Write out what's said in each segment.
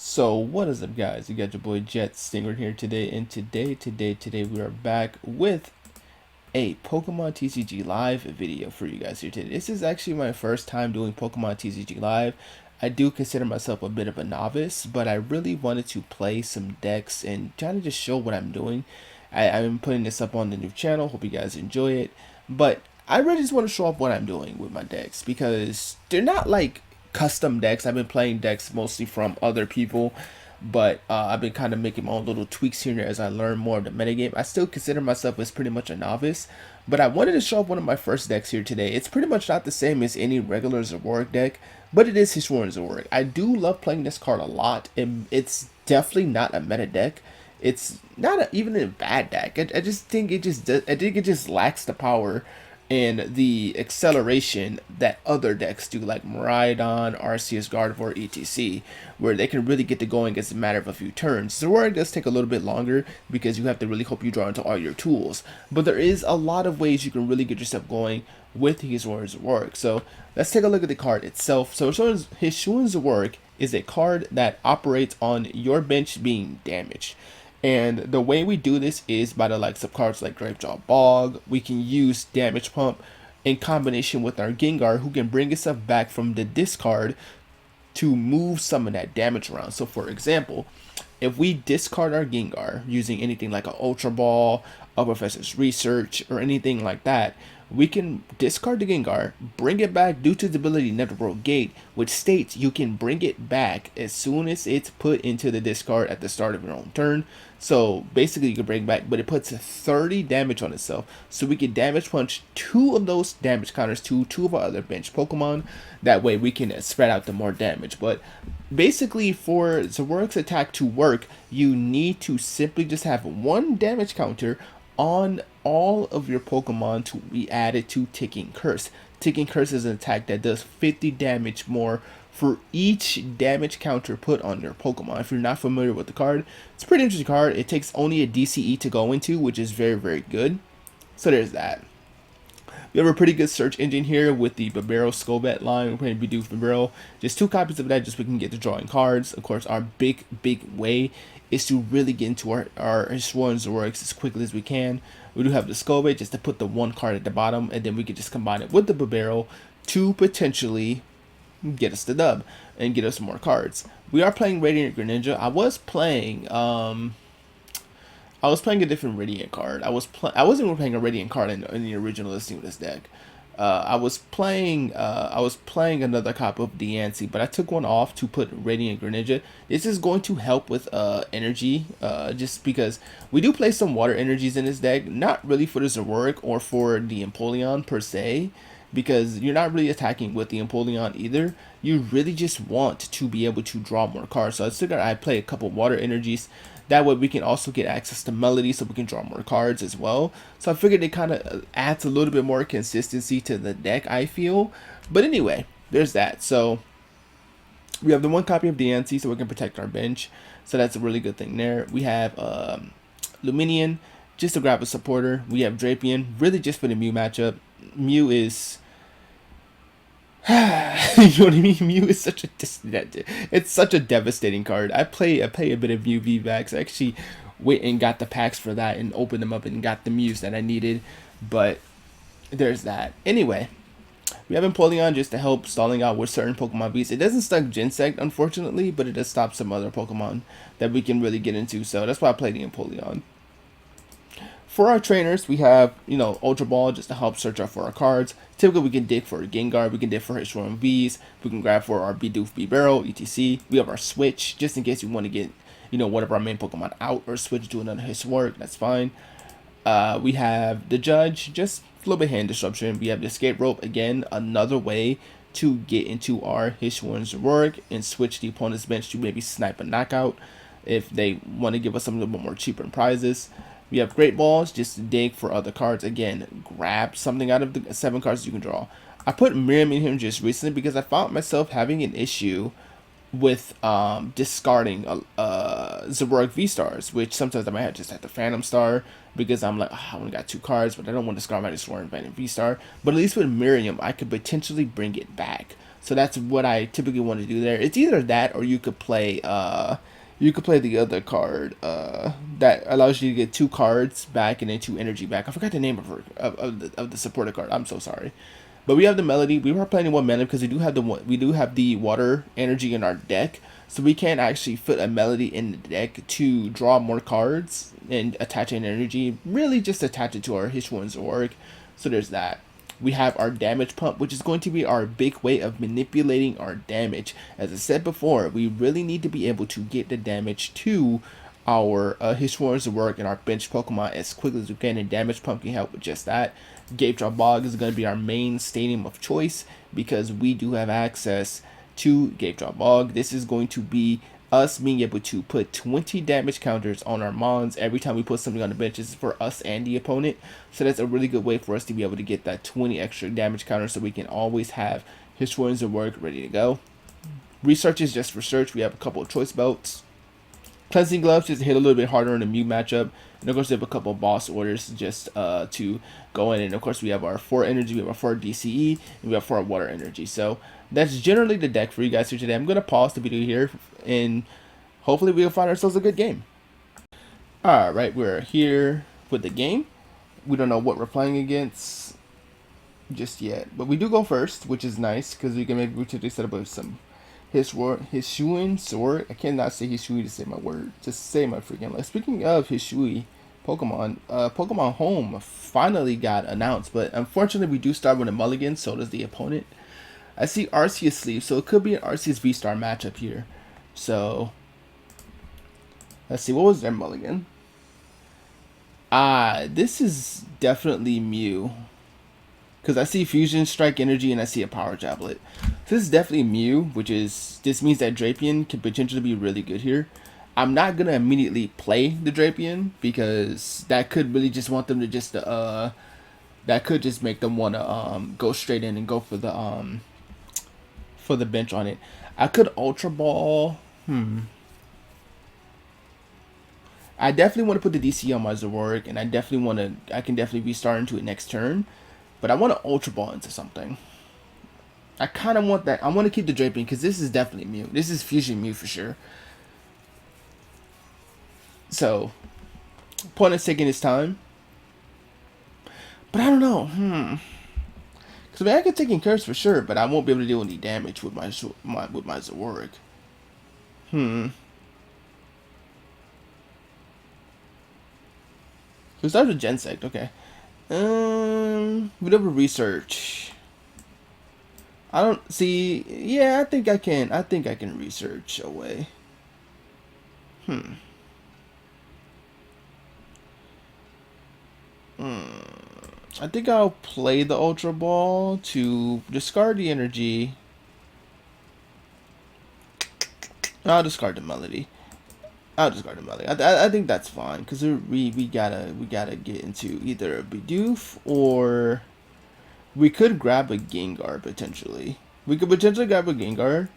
So what is up, guys? You got your boy Jet Stingren here today, and today we are back with a Pokemon TCG live video for you guys here today. This is actually my first time doing Pokemon TCG live. I do consider myself a bit of a novice, but I really wanted to play some decks and kind of just show what I'm doing. I'm putting this up on the new channel. Hope you guys enjoy it. But I really just want to show off what I'm doing with my decks because they're not like custom decks. I've been playing decks mostly from other people, but I've been kind of making my own little tweaks here and there as I learn more of the metagame. I still consider myself as pretty much a novice, but I wanted to show off one of my first decks here today. It's pretty much not the same as any regular Zoroark deck, but it is Hisuian Zoroark. I do love playing this card a lot, and it's definitely not a meta deck. It's not even a bad deck. I just think it just lacks the power and the acceleration that other decks do, like Miraidon, Arceus, Gardevoir, etc., where they can really get to going as a matter of a few turns. Zoroark does take a little bit longer because you have to really hope you draw into all your tools, but there is a lot of ways you can really get yourself going with Hisuian Zoroark. So let's take a look at the card itself. So Hisuian Zoroark is a card that operates on your bench being damaged. And the way we do this is by the likes of cards like Gravejaw Bog. We can use Damage Pump in combination with our Gengar, who can bring itself back from the discard to move some of that damage around. So for example, if we discard our Gengar using anything like an Ultra Ball, a Professor's Research, or anything like that, we can discard the Gengar, bring it back due to the ability Netherworld Gate, which states you can bring it back as soon as it's put into the discard at the start of your own turn. So basically you can bring back, but it puts 30 damage on itself. So we can damage punch 2 of those damage counters to 2 of our other bench Pokemon. That way we can spread out the more damage. But basically for Zoroark's attack to work, you need to simply just have 1 damage counter on all of your Pokemon to be added to Ticking Curse. Ticking Curse is an attack that does 50 damage more for each damage counter put on your Pokemon. If you're not familiar with the card, it's a pretty interesting card. It takes only a DCE to go into, which is very, very good. So there's that. We have a pretty good search engine here with the Babero Skobat line. We're playing Bidoof Babero. Just 2 copies of that just so we can get to drawing cards. Of course, our big way is to really get into our Hisuian Zoroarks as quickly as we can. We do have the Skobat just to put the 1 card at the bottom, and then we can just combine it with the Babero to potentially get us the dub and get us more cards. We are playing Radiant Greninja. I was playing a different Radiant card. I wasn't even playing a Radiant card in the original listing of this deck. I was playing another copy of Diancie, but I took one off to put Radiant Greninja. This is going to help with energy, just because we do play some water energies in this deck. Not really for the Zoroark or for the Empoleon per se, because you're not really attacking with the Empoleon either. You really just want to be able to draw more cards. So I figured I'd play a couple water energies. That way we can also get access to Melody, so we can draw more cards as well. So I figured it kind of adds a little bit more consistency to the deck, I feel. But anyway, there's that. So we have the 1 copy of Diancie, so we can protect our bench. So that's a really good thing there. We have Luminion, just to grab a supporter. We have Drapion, really just for the Mew matchup. Mew is you know what I mean? Mew is it's such a devastating card. I play a bit of Mew V-Backs. I actually went and got the packs for that and opened them up and got the Mews that I needed. But there's that. Anyway, we have Empoleon just to help stalling out with certain Pokemon beats. It doesn't stop Ginsect, unfortunately, but it does stop some other Pokemon that we can really get into. So that's why I play the Empoleon. For our trainers, we have, Ultra Ball just to help search out for our cards. Typically, we can dig for a Gengar, we can dig for Hisuian Vs, we can grab for our Bidoof Babero, etc. We have our Switch, just in case you want to get, one of our main Pokemon out or switch to another Hisuian, that's fine. We have the Judge, just a little bit hand disruption. We have the Escape Rope, again, another way to get into our Hisuian Zoroark and switch the opponent's bench to maybe snipe a knockout if they want to give us something a little bit more cheaper in prizes. We have Great Balls, just to dig for other cards. Again, grab something out of the 7 cards you can draw. I put Miriam in here just recently because I found myself having an issue with discarding Zoroark V-Stars, which sometimes I might have just had the Phantom Star because I'm like, I only got 2 cards, but I don't want to discard my Zoroark and V-Star. But at least with Miriam, I could potentially bring it back. So that's what I typically want to do there. It's either that or you could play the other card that allows you to get 2 cards back and then 2 energy back. I forgot the name of her of the supporter card. I'm so sorry. But we have the melody. We were playing 1 mana because we do have the water energy in our deck, so we can't actually fit a melody in the deck to draw more cards and attach an energy. Really, just attach it to our Hisuian Zoroark. So there's that. We have our damage pump, which is going to be our big way of manipulating our damage. As I said before, we really need to be able to get the damage to our Hisuian Zoroark and our bench Pokemon as quickly as we can, and damage pump can help with just that. Gate Drop Bog is going to be our main stadium of choice because we do have access to Gate Drop Bog. This is going to be us being able to put 20 damage counters on our mons every time we put something on the bench. This is for us and the opponent, so that's a really good way for us to be able to get that 20 extra damage counters so we can always have Hisuian Zoroark ready to go. Research is just research. We have a couple of choice belts. Cleansing Gloves just hit a little bit harder in the Mew matchup. And of course we have a couple of boss orders just to go in. And of course we have our 4 energy, we have our 4 DCE, and we have 4 water energy. So that's generally the deck for you guys here today. I'm going to pause the video here and hopefully we'll find ourselves a good game. Alright, we're here with the game. We don't know what we're playing against just yet. But we do go first, which is nice because we can maybe set up with some Hisuian Zoroark. I cannot say Hisui to say my word. Just say my freaking life. Speaking of Hisui Pokemon, Pokemon Home finally got announced, but unfortunately we do start with a mulligan, so does the opponent. I see Arceus sleeve, so it could be an Arceus VStar matchup here. So let's see, what was their mulligan? This is definitely Mew. Because I see Fusion Strike Energy and I see a Power Jablet. So this is definitely Mew, this means that Drapion can potentially be really good here. I'm not going to immediately play the Drapion because that could really just want them to just, that could just make them want to go straight in and go for the bench on it. I could Ultra Ball. I definitely want to put the DC on my Zoroark, and I can definitely restart into it next turn. But I want to Ultra Ball into something. I kind of want that. I want to keep the Drapion because this is definitely Mew. This is Fusion Mew for sure. So, opponent's taking his time. But I don't know. Because I can take in curves for sure, but I won't be able to deal any damage with my Zoroark. So start with Gensect, okay. Whatever research. I don't see. Yeah, I think I can research away. I think I'll play the Ultra Ball to discard the energy. I'll discard the melody. I think that's fine because we gotta get into either a Bidoof or we could grab a Gengar potentially. We could potentially grab a Gengar,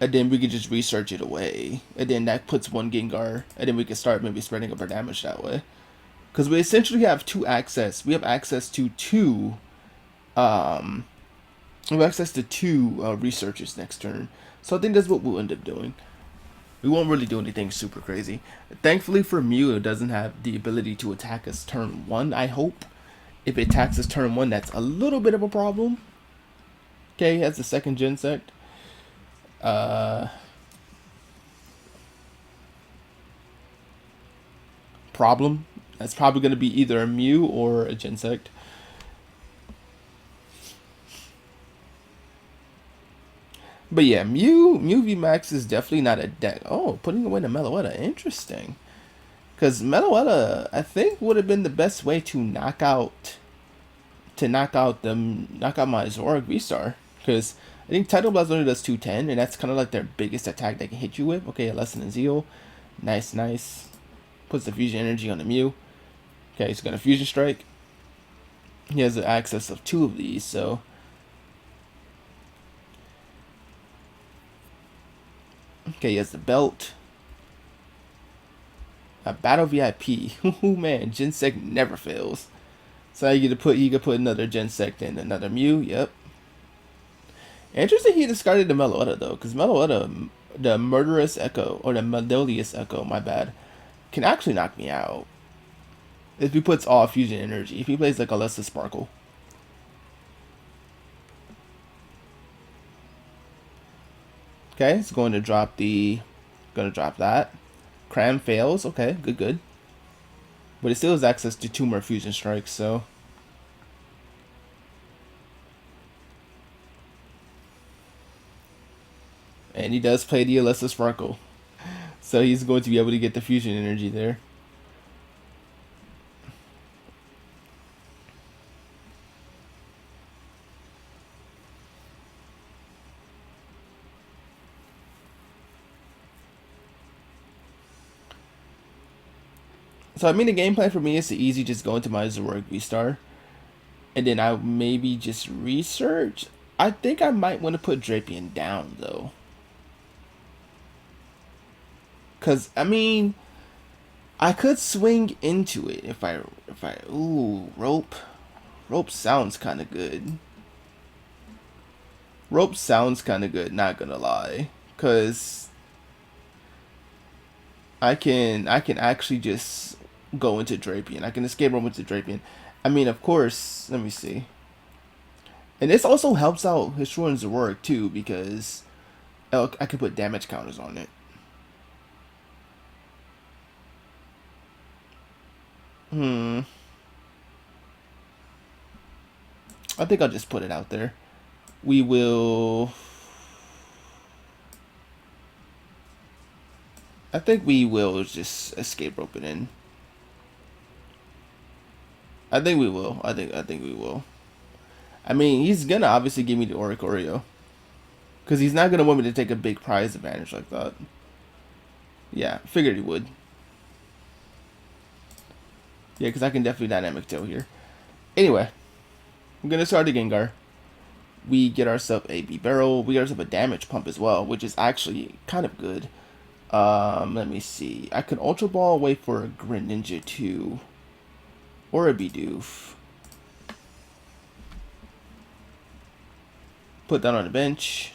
and then we could just research it away, and then that puts 1 Gengar, and then we can start maybe spreading up our damage that way. Because we essentially have 2 access. We have access to 2. We have access to 2 researchers next turn. So I think that's what we'll end up doing. We won't really do anything super crazy. Thankfully for Mew, it doesn't have the ability to attack us turn 1, I hope. If it attacks us turn 1, that's a little bit of a problem. Okay, he has the second Gensect. Problem. That's probably going to be either a Mew or a Gensect. But yeah, Mew VMAX is definitely not a deck. Oh, putting away the Meloetta. Interesting. Because Meloetta, I think, would have been the best way to knock out my Zoroark VStar. Because I think Tidal Blast only does 210, and that's kind of like their biggest attack they can hit you with. Okay, a Lesson in Zeal. Nice. Puts the Fusion Energy on the Mew. Okay, he's got a Fusion Strike. He has the access of 2 of these, so... Okay, he has the belt. A Battle VIP. Oh man, Gensect never fails. So you could put another Gensect in another Mew, yep. Interesting he discarded the Meloetta though, because Meloetta, the Murderous Echo, or the Melodious Echo, my bad, can actually knock me out. If he puts all fusion energy. If he plays like a Lesser Sparkle. Okay, it's going to drop that. Cram fails. Okay, good. But it still has access to 2 more fusion strikes, so. And he does play the Alessa Sparkle. So he's going to be able to get the fusion energy there. So I mean the game plan for me is to easy just go into my Zoroark VStar. And then I maybe just research. I think I might want to put Drapion down though. Cause I mean I could swing into it if I ooh, rope. Rope sounds kinda good. Rope sounds kinda good, not gonna lie. Cause I can actually just go into Drapion. I can escape rope into Drapion. I mean, of course, let me see. And this also helps out Hisuian's work too, because I could put damage counters on it. I think I'll just put it out there. We will. I think we will just escape rope it in. I think we will. I think we will. I mean, he's gonna obviously give me the Oricorio. Because he's not gonna want me to take a big prize advantage like that. Yeah, figured he would. Yeah, because I can definitely Dynamic Tail here. Anyway, I'm gonna start the Gengar. We get ourselves a B-Barrel. We get ourselves a damage pump as well, which is actually kind of good. Let me see. I could Ultra Ball, wait for a Greninja 2. Or a Bidoof. Put that on the bench.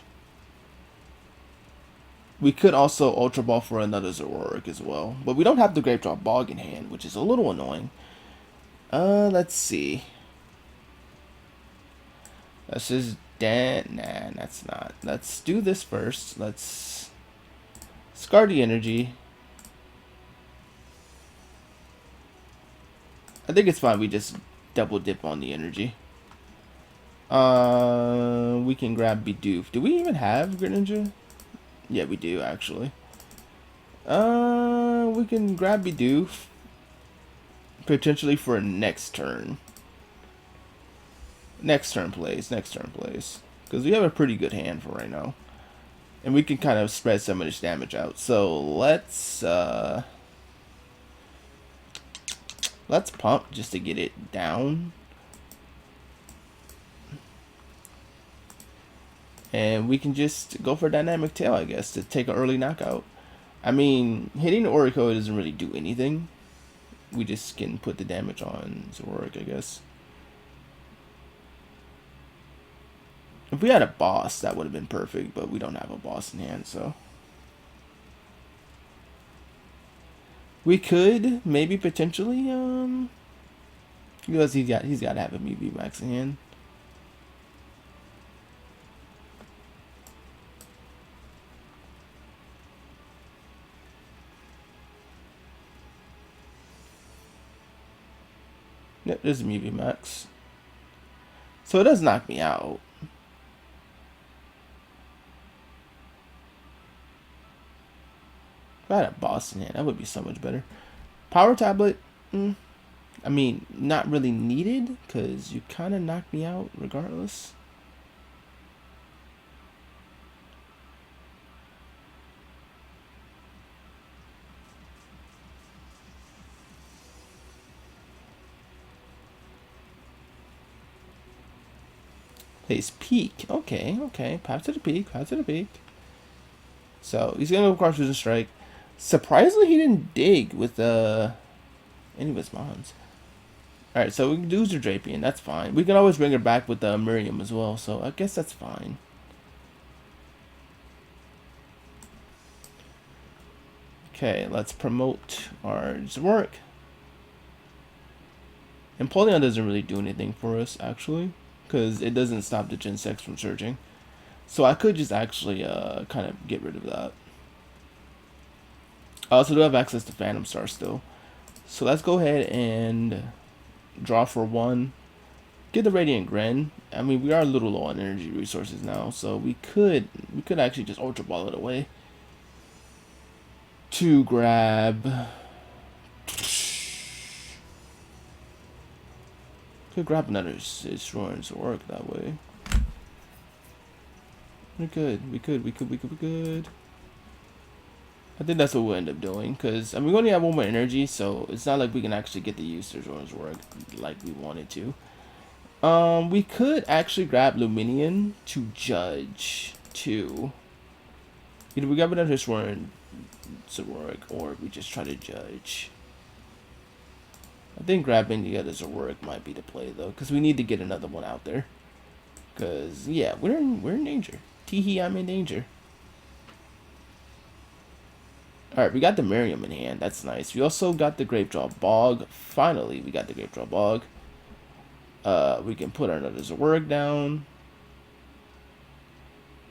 We could also Ultra Ball for another Zoroark as well. But we don't have the Grape Drop Bog in hand, which is a little annoying. Let's see. Let's just nah, that's not. Let's do this first. Let's discard the energy. I think it's fine. We just double dip on the energy. We can grab Bidoof. Do we even have Greninja? Yeah, we do actually. We can grab Bidoof potentially for next turn. Next turn plays. Because we have a pretty good hand for right now. And we can kind of spread some of this damage out. So let's pump just to get it down. And we can just go for Dynamic Tail, I guess, to take an early knockout. I mean, hitting the Oricorio doesn't really do anything. We just can put the damage on Zoroark, I guess. If we had a boss, that would have been perfect, but we don't have a boss in hand, so. We could, maybe potentially, because he's got to have a Mew Max in hand. Yep, there's a Mew Max. So it does knock me out. If I had a boss in hand, that would be so much better. Power Tablet, I mean, not really needed, because you kind of knocked me out regardless. Plays Peak. Okay. Path to the peak. So he's gonna go across Fusion Strike. Surprisingly, he didn't dig with any of his mons. Alright, so we can do Drapion. That's fine. We can always bring her back with Miriam as well. So I guess that's fine. Okay, let's promote our Zoroark. And Polion doesn't really do anything for us, actually, because it doesn't stop the Gen 6 from surging. So I could just actually kind of get rid of that. I also do have access to Phantom Star still. So let's go ahead and draw for 1. Get the Radiant Gren. I mean, we are a little low on energy resources now, so we could actually just Ultra Ball it away to grab. Could grab another Hisuian to work that way. We could. I think that's what we'll end up doing, because I mean we only have 1 more energy, so it's not like we can actually get the users work like we wanted to. We could actually grab Luminion to judge too. Either we grab another Hisuian Zoroark, or we just try to judge. I think grabbing the other Zoroark might be the play though, because we need to get another one out there. Because yeah, we're in danger. Teehee, I'm in danger. Alright, we got the Miriam in hand. That's nice. We also got the Grapejaw Bog. Finally, we got the Grapejaw Bog. We can put another Zoroark down.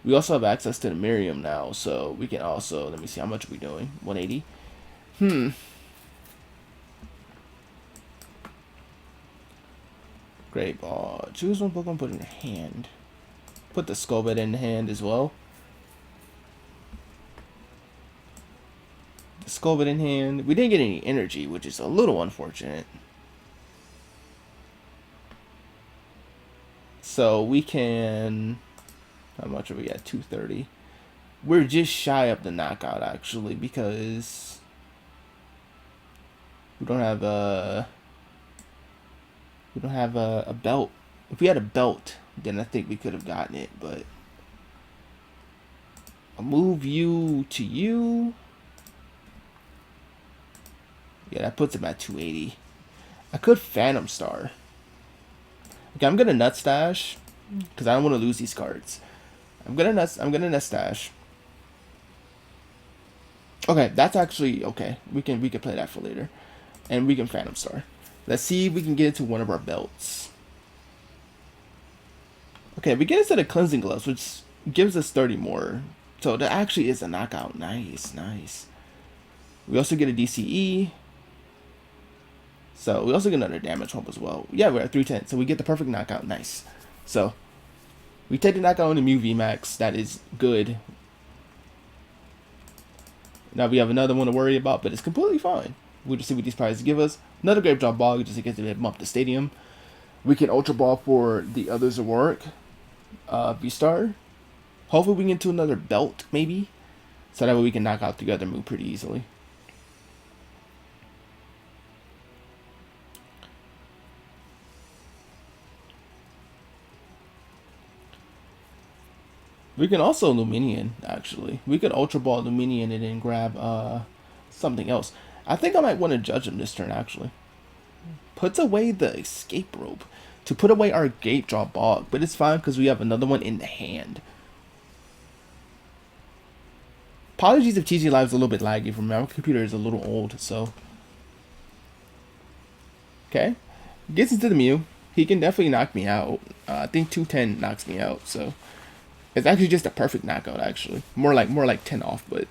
We also have access to the Miriam now, so we can also, let me see, how much are we doing? 180? Great ball. Choose one Pokemon, put it in your hand. Put the Skullbed in the hand as well. The Skullbed in hand. We didn't get any energy, which is a little unfortunate. So we can. How much are we at? 230. We're just shy of the knockout actually, because we don't have a belt. If we had a belt, then I think we could have gotten it, but I'll move you to you. Yeah, that puts him at 280. I could Phantom Star. Okay, I'm gonna Nut Stash because I don't want to lose these cards. I'm gonna Nut Stash. Okay, that's actually okay. We can play that for later, and we can Phantom Star. Let's see if we can get into one of our belts. Okay, we get into the Cleansing Gloves, which gives us 30 more. So that actually is a knockout. Nice, nice. We also get a DCE. So we also get another damage bump as well. Yeah, we're at 310. So we get the perfect knockout. Nice. So we take the knockout on the Mew VMAX. That is good. Now we have another one to worry about, but it's completely fine. We'll just see what these prizes give us. Another Grapejaw Bog just in case they bump the stadium. We can Ultra Ball for the other Zoroark. VStar. Hopefully we can get to another belt, maybe. So that way we can knock out the other move pretty easily. We can also Luminion, actually. We could Ultra Ball Luminion and then grab something else. I think I might want to judge him this turn, actually. Puts away the Escape Rope to put away our Grapejaw Bog, but it's fine because we have another one in the hand. Apologies if TCG Live is a little bit laggy for me. My computer is a little old, so. Okay. Gets into the Mew. He can definitely knock me out. I think 210 knocks me out, so. It's actually just a perfect knockout, actually. More like 10 off, but.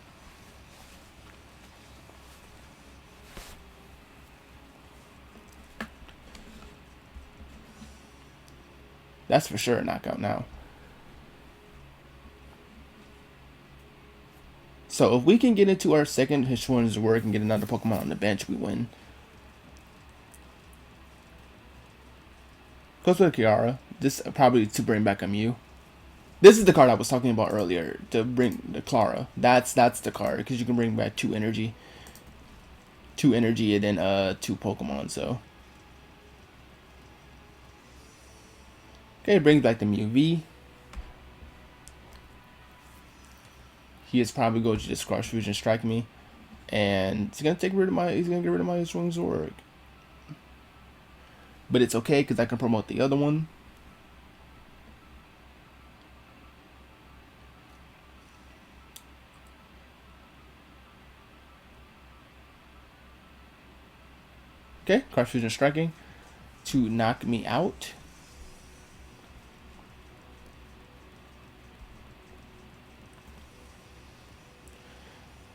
That's for sure a knockout now. So if we can get into our second Hisuian Zoroark and get another Pokemon on the bench, we win. Goes with Kiara. This probably to bring back a Mew. This is the card I was talking about earlier, to bring the Clara. That's the card, because you can bring back 2 energy. 2 energy and then 2 Pokemon, so. Okay, it brings back the Mew V. He is probably going to just Crush Fusion Strike me. And he's gonna get rid of my Hisuian Zoroark. But it's okay because I can promote the other one. Okay, Crush Fusion Striking to knock me out.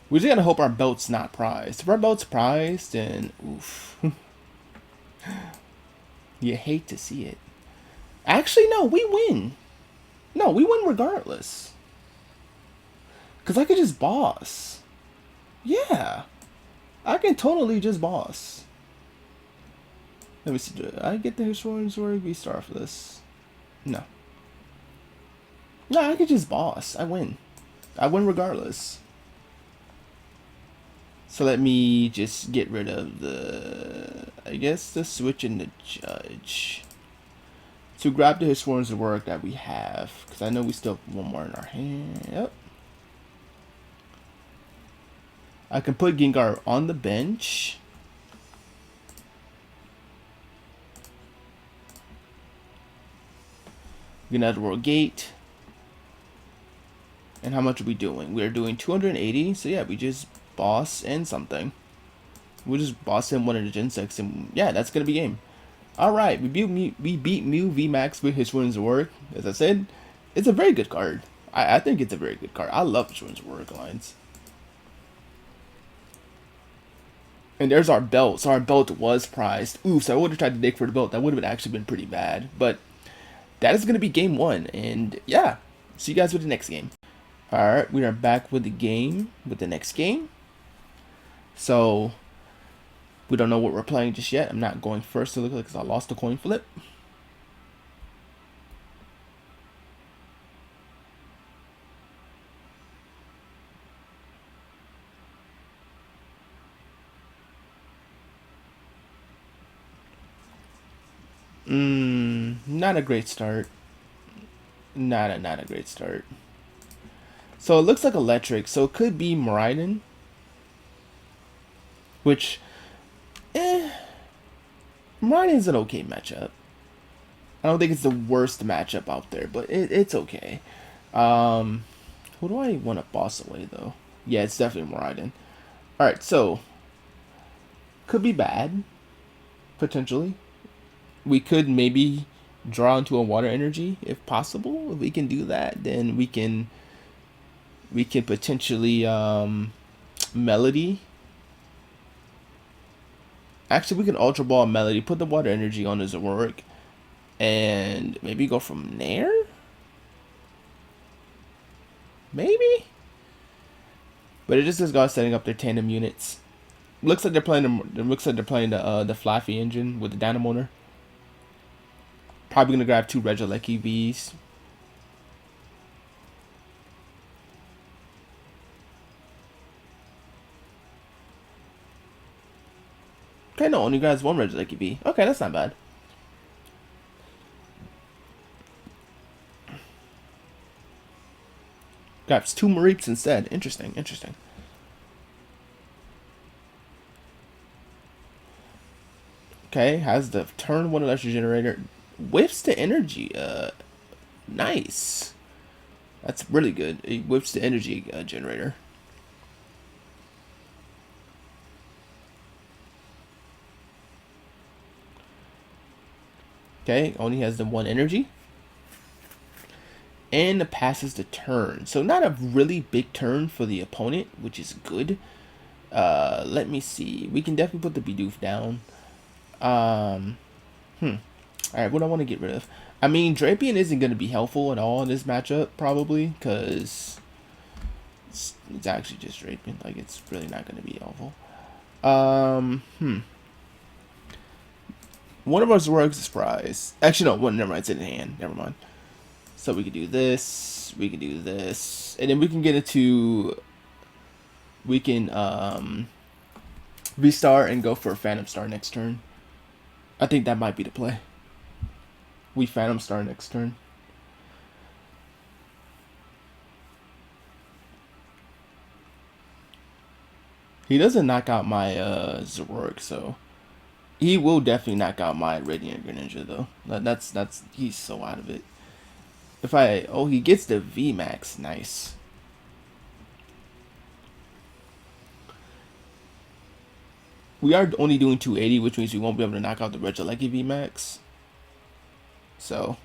We just gotta hope our belt's not prized. If our belt's prized, then oof. You hate to see it. Actually, no, we win. No, we win regardless. Because I could just boss. Yeah. I can totally just boss. Let me see. Do I get the Hisuian Zoroark VStar for this? No. No, I could just boss. I win. I win regardless. So let me just get rid of the... I guess the switch and the judge. To grab the Hisuian Zoroark that we have. Because I know we still have one more in our hand. Yep. I can put Gengar on the bench. Another World Gate. And how much are we doing? We are doing 280. So yeah, we just boss and something. We'll just boss him one of the Gen 6 and yeah, that's gonna be game. Alright, we beat Mew VMAX with Hisuian Zoroark. As I said, it's a very good card. I think it's a very good card. I love Hisuian Zoroark lines. And there's our belt. So our belt was prized. Ooh, so I would have tried to dig for the belt. That would have actually been pretty bad. But that is going to be game 1. And yeah, see you guys with the next game. Alright, we are back with the game. With the next game. So, we don't know what we're playing just yet. I'm not going first to look like because I lost the coin flip. Not a great start. Not a great start. So it looks like electric, so it could be Miraidon. Which, Miraidon's an okay matchup. I don't think it's the worst matchup out there, but it's okay. Who do I want to boss away though? Yeah, it's definitely Miraidon. Alright, so could be bad. Potentially. We could maybe draw into a water energy if possible. If we can do that, then we can potentially Melody. Actually, we can Ultra Ball Melody, put the water energy on the Zoroark, and maybe go from there. Maybe, but it just is guys setting up their tandem units. Looks like they're playing the Flaffy engine with the Dynamotor. Probably gonna grab 2 Regieleki EVs. Okay, no, only grabs 1 Regieleki EV. Okay, that's not bad. Grabs 2 Mareeps instead. Interesting, interesting. Okay, has the turn 1 electric generator. Whiffs the energy. Nice. That's really good. It whips the energy generator. Okay, only has the 1 energy. And passes the turn. So not a really big turn for the opponent, which is good. Let me see. We can definitely put the Bidoof down. Alright, what do I want to get rid of? I mean, Drapion isn't going to be helpful at all in this matchup, probably, because it's actually just Drapion. Like, it's really not going to be helpful. One of our Zoroarks is prized. Actually, no, one, never mind, it's in hand. Never mind. So we can do this, we can do this, and then we can get into, we can, V-Star and go for a Phantom Star next turn. I think that might be the play. We Phantom Star next turn. He doesn't knock out my Zoroark, so he will definitely knock out my Radiant Greninja though. That's he's so out of it. If I he gets the VMAX, nice. We are only doing 280, which means we won't be able to knock out the Regieleki VMAX. So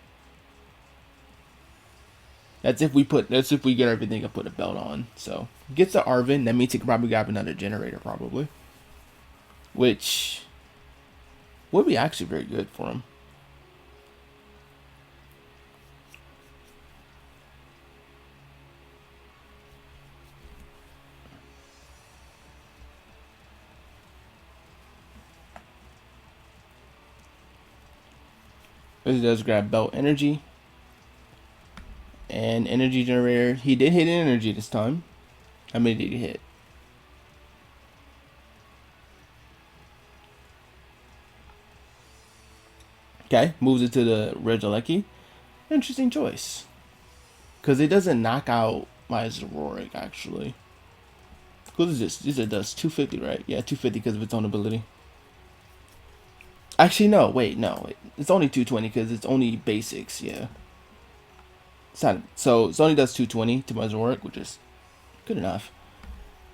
that's if we get everything and put a belt on. So gets the Arvin, that means he can probably grab another generator probably. Which would be actually very good for him. This does grab belt energy. And energy generator. He did hit an energy this time. How many did he hit? Okay, moves it to the Regieleki. Interesting choice. Because it doesn't knock out my Zoroark, actually. What is this? This does 250, right? Yeah, 250 because of its own ability. Actually, no. Wait, no. It's only 220 because it's only basics, yeah. It's not, so it only does 220 to my Zoroark, which is good enough.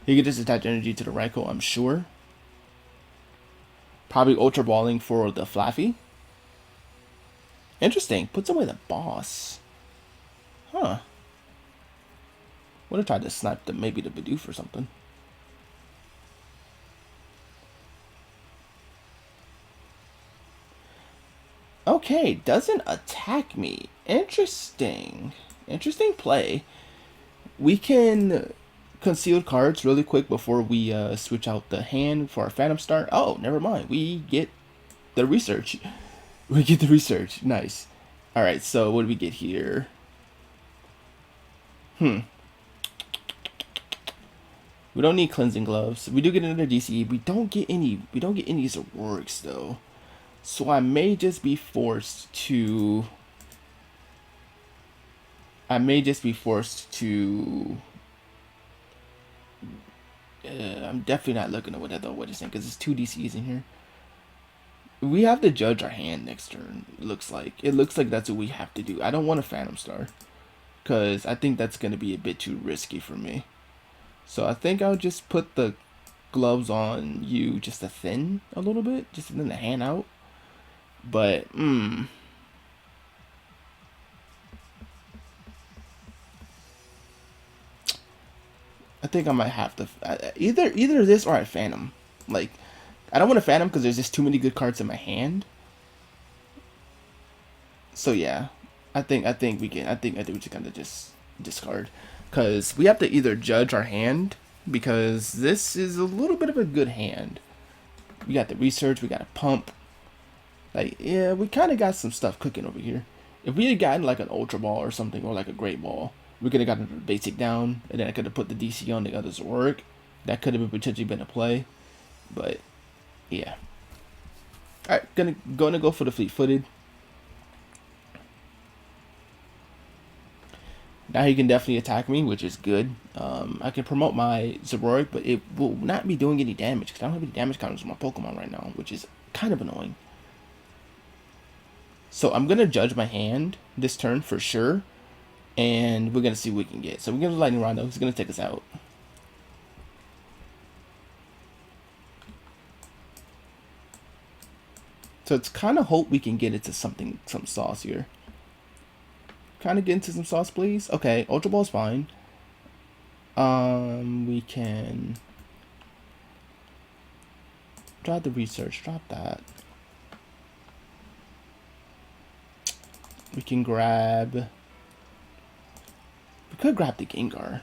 He could just attach energy to the Raikou, I'm sure. Probably Ultra Balling for the Flaffy. Interesting. Puts away the boss. Huh. Would have tried to snipe maybe the Bidoof or something. Okay, doesn't attack me. Interesting. Interesting play. We can conceal cards really quick before we switch out the hand for our Phantom Star. Oh, never mind. We get the research. We get the research. Nice. Alright, so what do we get here? We don't need cleansing gloves. We do get another DCE. We don't get any Zoroarks though. So I may just be forced to I'm definitely not looking at what it's saying because it's 2 DCs in here. We have to judge our hand next turn. It looks like that's what we have to do. I don't want a Phantom Star because I think that's going to be a bit too risky for me. So I think I'll just put the gloves on you just to thin a little bit, just to thin the hand out. But I think I might have to either this or I Phantom. Like, I don't want to Phantom because there's just too many good cards in my hand. So yeah, I think we just kind of just discard because we have to either judge our hand because this is a little bit of a good hand. We got the research, we got a pump. Like, yeah, we kind of got some stuff cooking over here. If we had gotten like an Ultra Ball or something, or like a Great Ball, we could have gotten the basic down, and then I could have put the DC on the other Zoroark. That could have potentially been a play, but yeah. All right, gonna go for the fleet-footed. Now he can definitely attack me, which is good. I can promote my Zoroark, but it will not be doing any damage because I don't have any damage counters on my Pokemon right now, which is kind of annoying. So I'm going to judge my hand this turn for sure. And we're going to see what we can get. So we're going to Lightning Rondo. He's going to take us out. So it's kind of hope we can get into some sauce here. Kind of get into some sauce, please. Okay, Ultra Ball's fine. We can drop the research. Drop that. We can grab... We could grab the Gengar.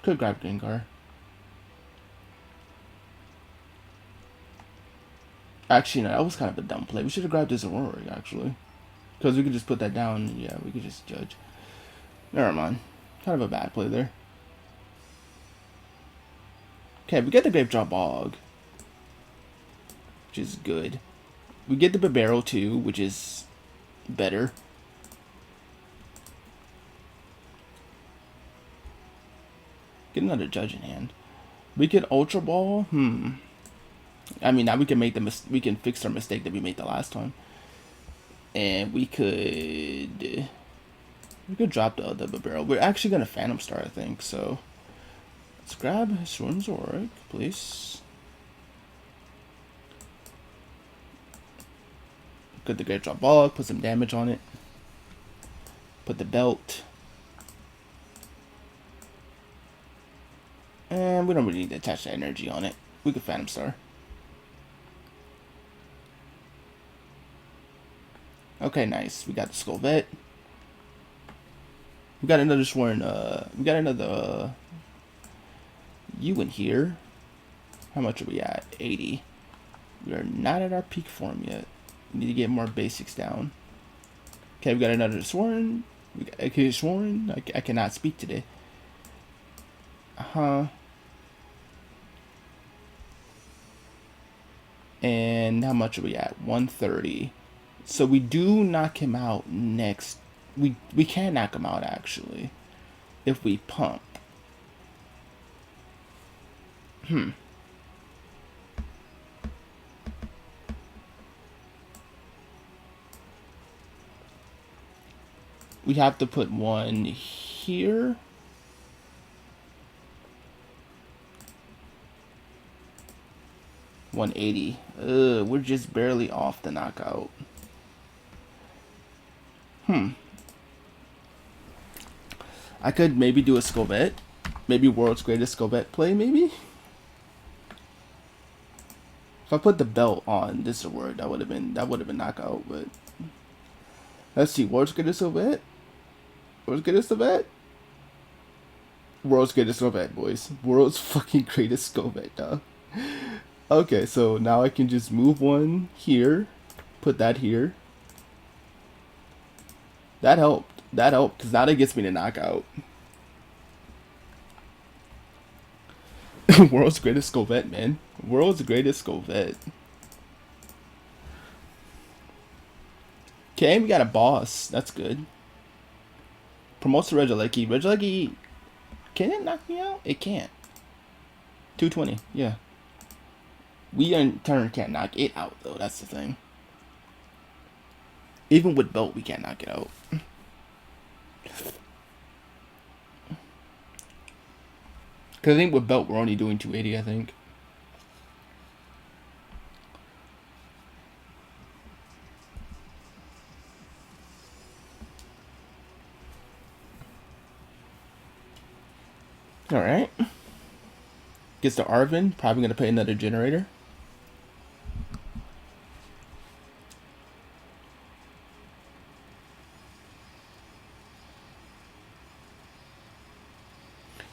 Could grab Gengar. Actually, no, that was kind of a dumb play. We should have grabbed this Zoroark, actually. Because we could just put that down. Yeah, we could just judge. Never mind. Kind of a bad play there. Okay, we get the Gravejaw Bog. Which is good. We get the Bibarel too, which is better. Get another Judge in hand. We get Ultra Ball. I mean, now we can fix our mistake that we made the last time. And we could drop the Bibarel. We're actually gonna Phantom Star, I think, so Let's grab Hisuian Zoroark, please. Get the Great Drop Ball, put some damage on it. Put the belt. And we don't really need to attach the energy on it. We could Phantom Star. Okay, nice. We got the Skull Vet. We got another Sworn, we got another you in here. How much are we at? 80. We are not at our peak form yet. We need to get more basics down. Okay, we got another Sworn. Okay, Sworn. I cannot speak today. And how much are we at? 130. So we do knock him out next. We can knock him out actually, if we pump. We have to put one here. $180. We're just barely off the knockout. I could maybe do a Skull Vet. Maybe World's Greatest Skull Vet play, maybe? If I put the belt on this Zoroark, that would have been knockout, but let's see, World's Greatest Skull Vet? World's Greatest Skull Vet? World's Greatest Skull Vet, boys. World's fucking Greatest Skull Vet, dog. Okay, so now I can just move one here, put that here. That helped. That helped, because now that gets me to knockout. World's Greatest Skull Vet, man. World's Greatest Skull Vet. Okay, we got a boss. That's good. Promotes to Regieleki. Regieleki, can it knock me out? It can't. 220, yeah. We in turn can't knock it out, though. That's the thing. Even with belt, we can't knock it out. Because I think with belt, we're only doing 280, I think. Alright. Gets to Arvin. Probably going to pay another generator.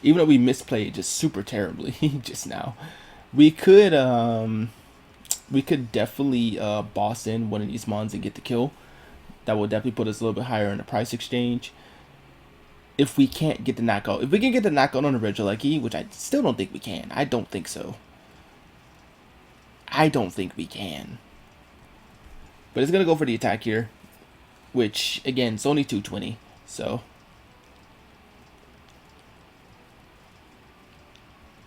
Even though we misplayed just super terribly just now, we could definitely boss in one of these mons and get the kill. That will definitely put us a little bit higher in the price exchange. If we can't get the knockout, if we can get the knockout on the Regieleki, which I still don't think we can. I don't think so. I don't think we can. But it's gonna go for the attack here, which again, it's only 220, so.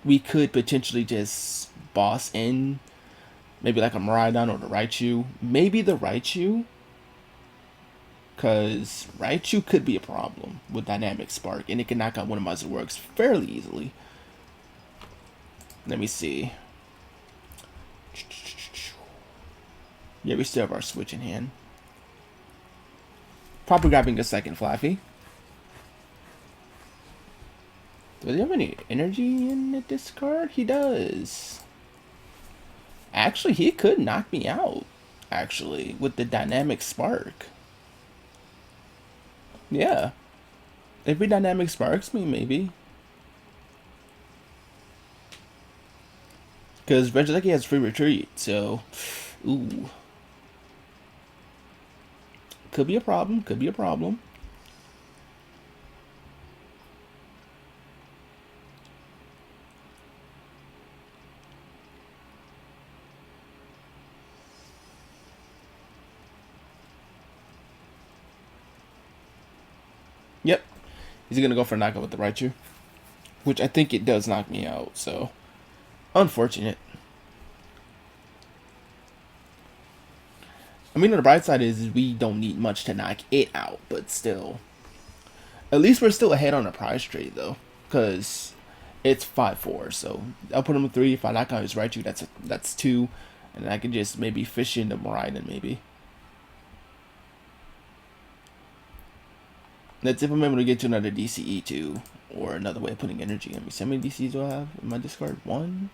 We could potentially just boss in maybe like a Miraidon or the Raichu. Maybe the Raichu. Because Raichu could be a problem with Dynamic Spark. And it can knock out one of my Zoroarks fairly easily. Let me see. Yeah, we still have our Switch in hand. Probably grabbing a second Flaffy. Does he have any energy in this card? He does. Actually, he could knock me out. Actually, with the Dynamic Spark. Yeah. If he Dynamic Sparks me, maybe. Because Regieleki has free retreat, so. Ooh. Could be a problem. Could be a problem. Yep. He's going to go for a knockout with the Raichu. Which I think it does knock me out, so. Unfortunate. I mean, on the bright side is we don't need much to knock it out, but still. At least we're still ahead on the prize trade, though. Because It's 5/4, so I'll put him at 3. If I knock out his Raichu, that's 2, and then I can just maybe fish into Maridon maybe. That's if I'm able to get to another DCE too, or another way of putting energy in me. So how many DCs do I have in my discard? 1,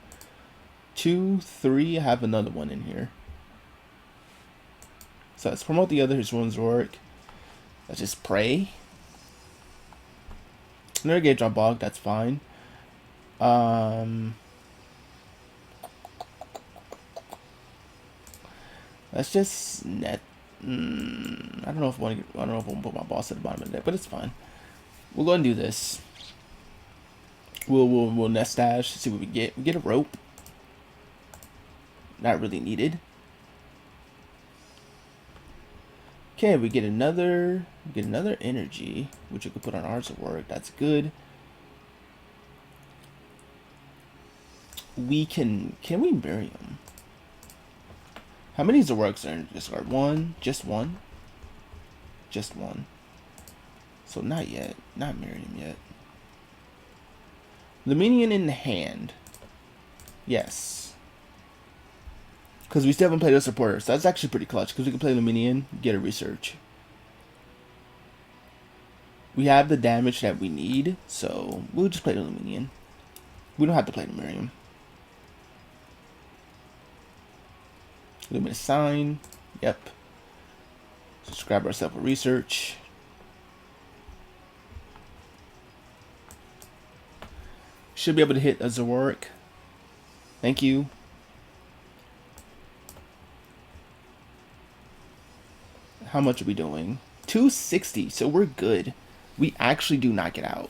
2, 3. I have another one in here. So let's promote the other Hisuian Zoroark. Let's just pray. Another Gate Drop Bog, that's fine. Let's just net. I don't know if I want to put my boss at the bottom of the deck, but it's fine. We'll go and do this. We'll nest dash, see what we get. We get a rope. Not really needed. Okay, we get another energy, which we could put on ours to work. That's good. We can we bury him? How many Zoroarks are in discard? 1, just 1, just 1. So not yet, not marrying him yet. The minion in the hand, yes. Because we still haven't played a supporter, so that's actually pretty clutch. Because we can play Luminion, get a research. We have the damage that we need, so we'll just play the Luminion. We don't have to play the Miriam. Luminous Sign, yep. Just grab ourselves a research. Should be able to hit a Zoroark. Thank you. How much are we doing? 260, so we're good. We actually do not get out.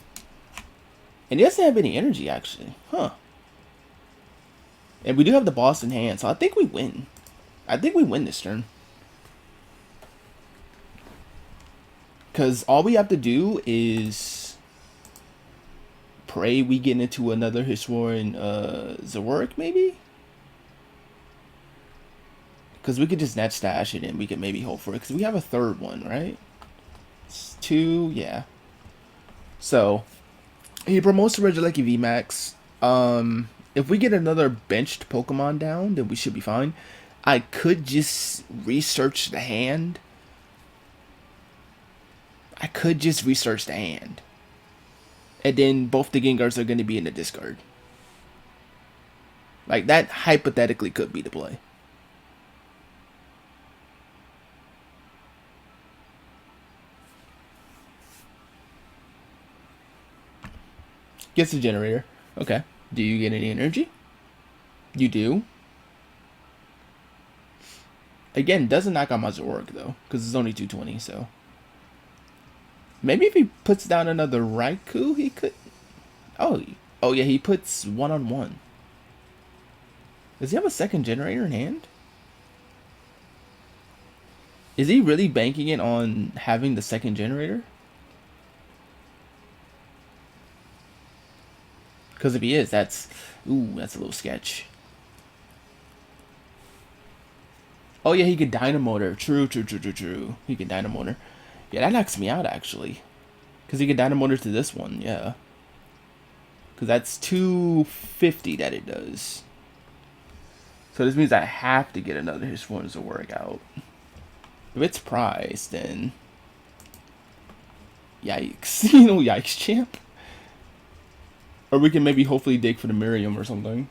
And he doesn't have any energy, actually. Huh. And we do have the boss in hand, so I think we win. I think we win this turn. Because all we have to do is pray we get into another Hisuian Zoroark, maybe? Because we could just net stash it and we could maybe hope for it. Because we have a third one, right? It's 2, yeah. So, he promotes to Regieleki VMAX. If we get another benched Pokemon down, then we should be fine. I could just research the hand. And then both the Gengars are going to be in the discard. Like, that hypothetically could be the play. Gets the generator. Okay. Do you get any energy? You do. Again, doesn't knock out my Zoroark, though. Because it's only 220, so. Maybe if he puts down another Raikou, he could... Oh yeah, he puts 1-on-1. Does he have a second generator in hand? Is he really banking it on having the second generator? Because if he is, that's a little sketch. Oh yeah, he could Dynamotor. True. He could Dynamotor. Yeah, that knocks me out, actually. Because he could Dynamotor to this one, yeah. Because that's 250 that it does. So this means I have to get another Hisuian to work out. If it's priced, then... Yikes. Yikes, champ. Or we can maybe hopefully dig for the Miriam or something.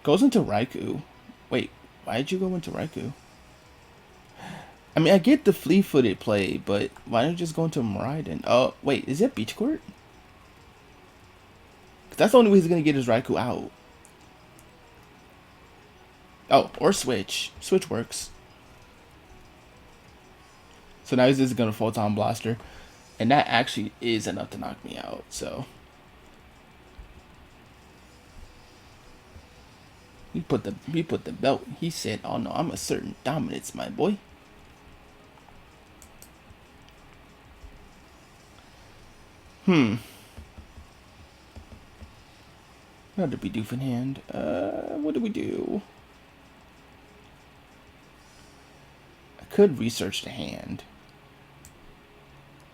Goes into Raikou. Wait, why did you go into Raikou? I mean, I get the flea-footed play, but why don't you just go into Maridon? Oh, wait, is it Beach Court? Because that's the only way he's going to get his Raikou out. Oh, or Switch. Switch works. So now he's just going to Photon Blaster. And that actually is enough to knock me out, so... He put the belt. He said, "Oh no, I'm asserting dominance, my boy." What did we do for hand? What do we do? could research the hand.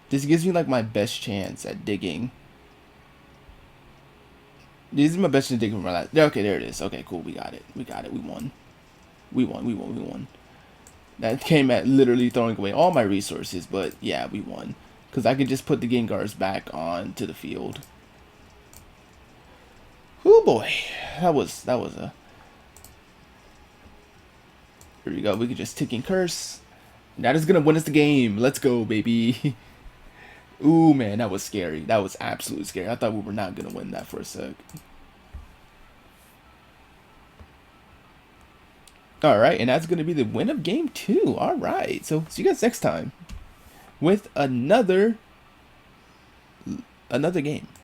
This gives me like my best chance at digging. This is my best chance at digging for my last. Okay, there it is. Okay, cool. We got it. We got it. We won. We won. We won. We won. That came at literally throwing away all my resources, but yeah, we won. Because I could just put the Gengars back onto the field. Oh boy. That was a... Here we go. We could just tick and curse. That is going to win us the game. Let's go, baby. Ooh, man, that was scary. That was absolutely scary. I thought we were not going to win that for a sec. Alright, and that's going to be the win of game 2. Alright, so see you guys next time with another game.